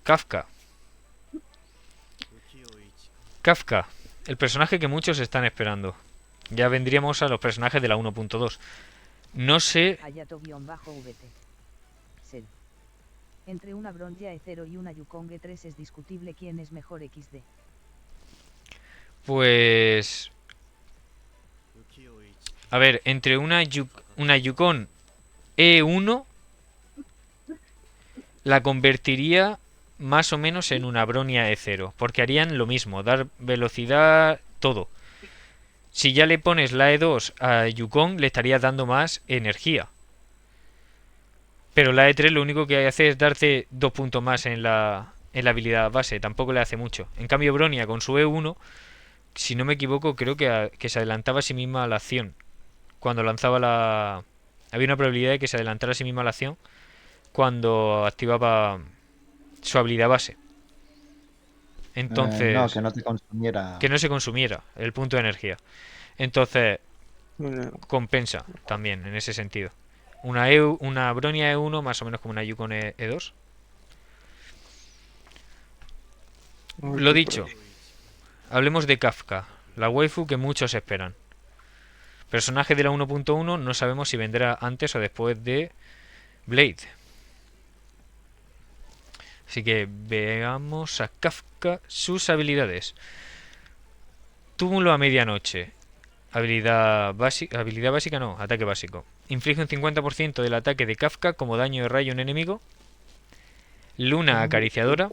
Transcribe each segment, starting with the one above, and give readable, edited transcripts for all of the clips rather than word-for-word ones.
Kafka. Kafka, el personaje que muchos están esperando. Ya vendríamos a los personajes de la 1.2. No sé, Hayato-VT. Sed. Entre una Bronya E0 y una Yukong E3 es discutible quién es mejor XD. pues... A ver, entre una Yukon E1 la convertiría más o menos en una Bronia E0, porque harían lo mismo, dar velocidad, todo. Si ya le pones la E2 a Yukon, le estarías dando más energía. Pero la E3 lo único que hace es darte 2 puntos más en la habilidad base, tampoco le hace mucho. En cambio, Bronia con su E1, si no me equivoco, creo que se adelantaba a sí misma a la acción. Cuando lanzaba la... Había una probabilidad de que se adelantara a sí misma a la acción cuando activaba su habilidad base. No, Entonces, que no te que consumiera. no se consumiera el punto de energía. Entonces, Bueno, compensa también en ese sentido. Una Bronia E1 más o menos como una Yukon E2. a ver Lo qué por dicho, aquí. hablemos de Kafka, la waifu que muchos esperan. Personaje de la 1.1, no sabemos si vendrá antes o después de Blade. Así que veamos a Kafka sus habilidades. Túmulo a medianoche. Habilidad básica no, ataque básico. Inflige un 50% del ataque de Kafka como daño de rayo a un enemigo. Luna acariciadora.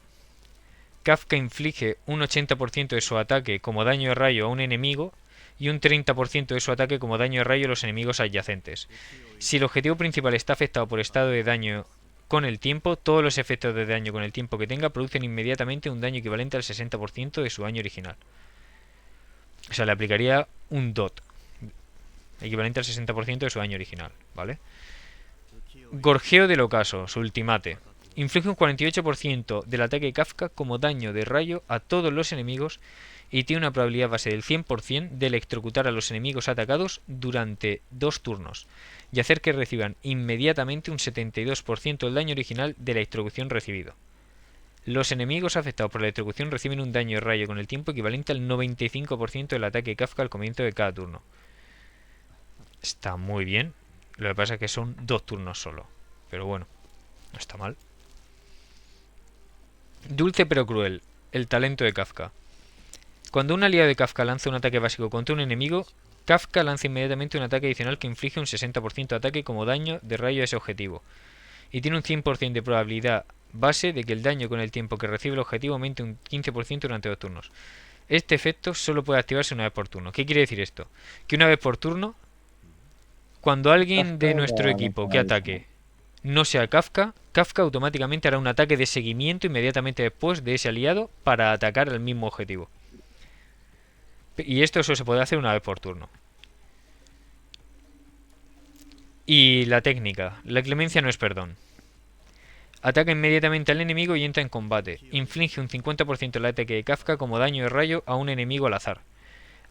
Kafka inflige un 80% de su ataque como daño de rayo a un enemigo y un 30% de su ataque como daño de rayo a los enemigos adyacentes. Si el objetivo principal está afectado por estado de daño con el tiempo, todos los efectos de daño con el tiempo que tenga producen inmediatamente un daño equivalente al 60% de su daño original. O sea, le aplicaría un DOT, equivalente al 60% de su daño original, ¿vale? Gorjeo del ocaso, su ultimate. Inflige un 48% del ataque de Kafka como daño de rayo a todos los enemigos y tiene una probabilidad base del 100% de electrocutar a los enemigos atacados durante 2 turnos y hacer que reciban inmediatamente un 72% del daño original de la electrocución recibido. Los enemigos afectados por la electrocución reciben un daño de rayo con el tiempo equivalente al 95% del ataque de Kafka al comienzo de cada turno. Está muy bien, lo que pasa es que son 2 turnos solo, pero bueno, no está mal. Dulce pero cruel, el talento de Kafka. Cuando un aliado de Kafka lanza un ataque básico contra un enemigo, Kafka lanza inmediatamente un ataque adicional que inflige un 60% de ataque como daño de rayo a ese objetivo, y tiene un 100% de probabilidad base de que el daño con el tiempo que recibe el objetivo aumente un 15% durante 2 turnos. Este efecto solo puede activarse una vez por turno. ¿Qué quiere decir esto? Que una vez por turno, cuando alguien Kafka de nuestro lo equipo que penalizamos. ataque no sea Kafka, Kafka automáticamente hará un ataque de seguimiento inmediatamente después de ese aliado para atacar al mismo objetivo. Y esto solo se puede hacer una vez por turno. Y la técnica. La clemencia no es perdón. Ataca inmediatamente al enemigo y entra en combate. Inflige un 50% del ataque de Kafka como daño de rayo a un enemigo al azar.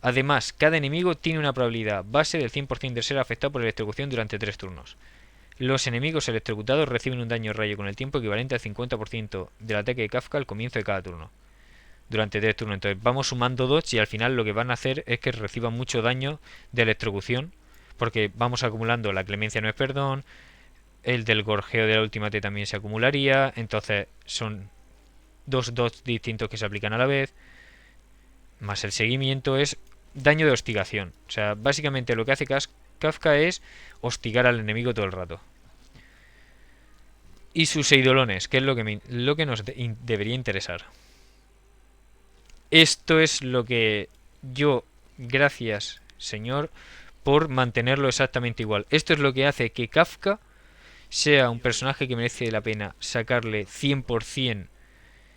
Además, cada enemigo tiene una probabilidad base del 100% de ser afectado por electrocución durante 3 turnos. Los enemigos electrocutados reciben un daño de rayo con el tiempo equivalente al 50% del ataque de Kafka al comienzo de cada turno. Durante 3 turnos. Entonces vamos sumando dots y al final lo que van a hacer es que reciban mucho daño de electrocución. Porque vamos acumulando la clemencia no es perdón. El del gorjeo de la ultimate también se acumularía. Entonces son 2 dots distintos que se aplican a la vez. Más el seguimiento es daño de hostigación. O sea, básicamente lo que hace Kafka es hostigar al enemigo todo el rato. Y sus eidolones, que es lo que nos debería interesar. Esto es lo que yo, gracias Señor, por mantenerlo exactamente igual. Esto es lo que hace que Kafka sea un personaje que merece la pena sacarle 100%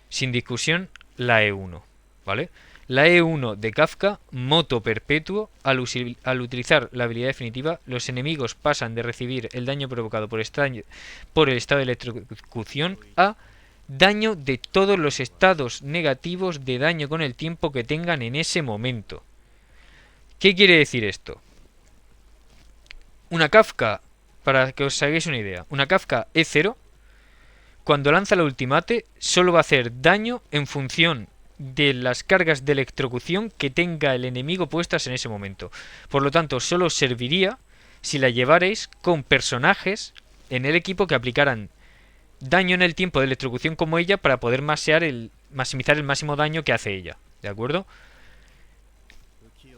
sin discusión la E1, ¿vale? La E1 de Kafka, moto perpetuo, al utilizar la habilidad definitiva, los enemigos pasan de recibir el daño provocado por el estado de electrocución a daño de todos los estados negativos de daño con el tiempo que tengan en ese momento. ¿Qué quiere decir esto? Una Kafka, para que os hagáis una idea, una Kafka E0 cuando lanza la ultimate, solo va a hacer daño en función de las cargas de electrocución que tenga el enemigo puestas en ese momento. Por lo tanto, solo serviría si la llevarais con personajes en el equipo que aplicaran daño en el tiempo de electrocución como ella para poder maximizar el máximo daño que hace ella. ¿De acuerdo?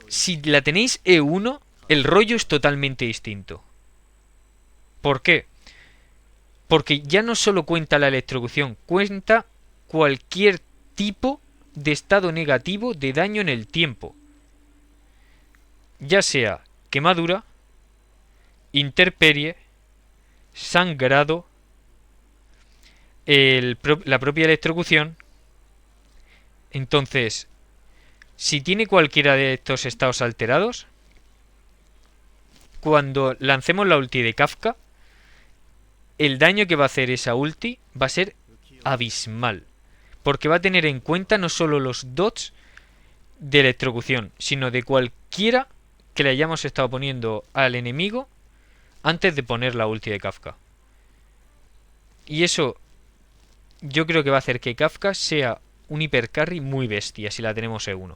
Si la tenéis E1, el rollo es totalmente distinto. ¿Por qué? Porque ya no solo cuenta la electrocución, cuenta cualquier tipo de estado negativo de daño en el tiempo. Ya sea quemadura, intemperie, sangrado, la propia electrocución. Entonces, si tiene cualquiera de estos estados alterados, cuando lancemos la ulti de Kafka, el daño que va a hacer esa ulti va a ser abismal. Porque va a tener en cuenta no solo los dots de electrocución, sino de cualquiera que le hayamos estado poniendo al enemigo antes de poner la ulti de Kafka. Y eso yo creo que va a hacer que Kafka sea un hipercarry muy bestia si la tenemos E1.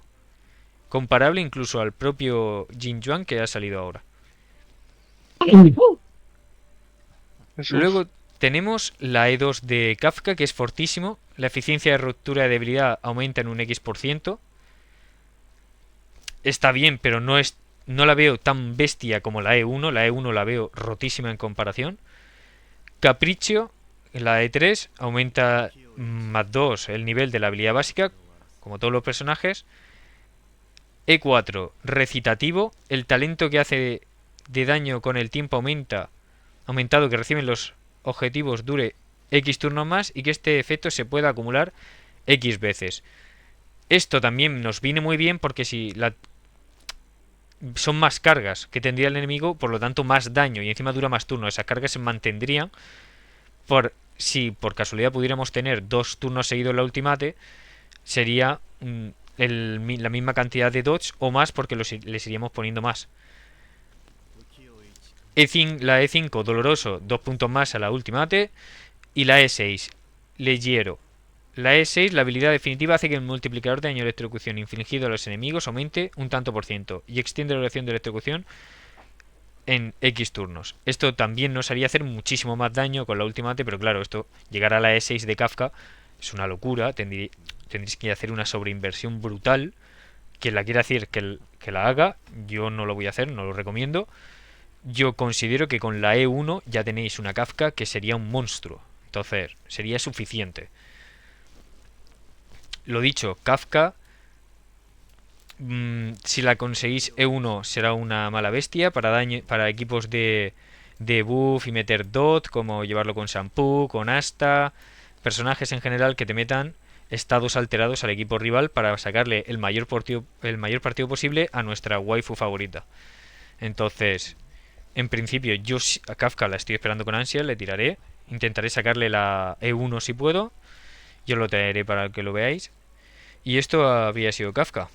Comparable incluso al propio Jin Yuan que ha salido ahora. Jesús. Luego tenemos la E2 de Kafka, que es fortísimo. La eficiencia de ruptura de debilidad aumenta en un X%. Está bien, pero no la veo tan bestia como la E1. La E1 la veo rotísima en comparación. Capricho, la E3, aumenta más 2 el nivel de la habilidad básica, como todos los personajes. E4, recitativo. El talento que hace de daño con el tiempo aumentado que reciben los objetivos dure X turnos más y que este efecto se pueda acumular X veces. Esto también nos viene muy bien porque son más cargas que tendría el enemigo, por lo tanto más daño y encima dura más turnos. Esas cargas se mantendrían si por casualidad pudiéramos tener 2 turnos seguidos en la ultimate, sería la misma cantidad de dodge o más porque les iríamos poniendo más. La E5 doloroso, 2 puntos más a la ultimate. Y la E6 leyero. La E6, la habilidad definitiva, hace que el multiplicador de daño de electrocución infligido a los enemigos aumente un tanto por ciento y extiende la duración de electrocución en X turnos. Esto también nos haría hacer muchísimo más daño con la ultimate, pero claro, esto llegar a la E6 de Kafka es una locura. Tendréis que hacer una sobreinversión brutal. Quien la quiera decir que la haga, yo no lo voy a hacer, no lo recomiendo. Yo considero que con la E1 ya tenéis una Kafka que sería un monstruo. Entonces, sería suficiente. Lo dicho, Kafka, si la conseguís E1 será una mala bestia para equipos de buff y meter dot, como llevarlo con Shampoo, con Asta, personajes en general que te metan estados alterados al equipo rival para sacarle el mayor partido posible a nuestra waifu favorita. Entonces, en principio yo a Kafka la estoy esperando con ansia, le tiraré, intentaré sacarle la E1 si puedo, yo lo traeré para que lo veáis. Y esto había sido Kafka.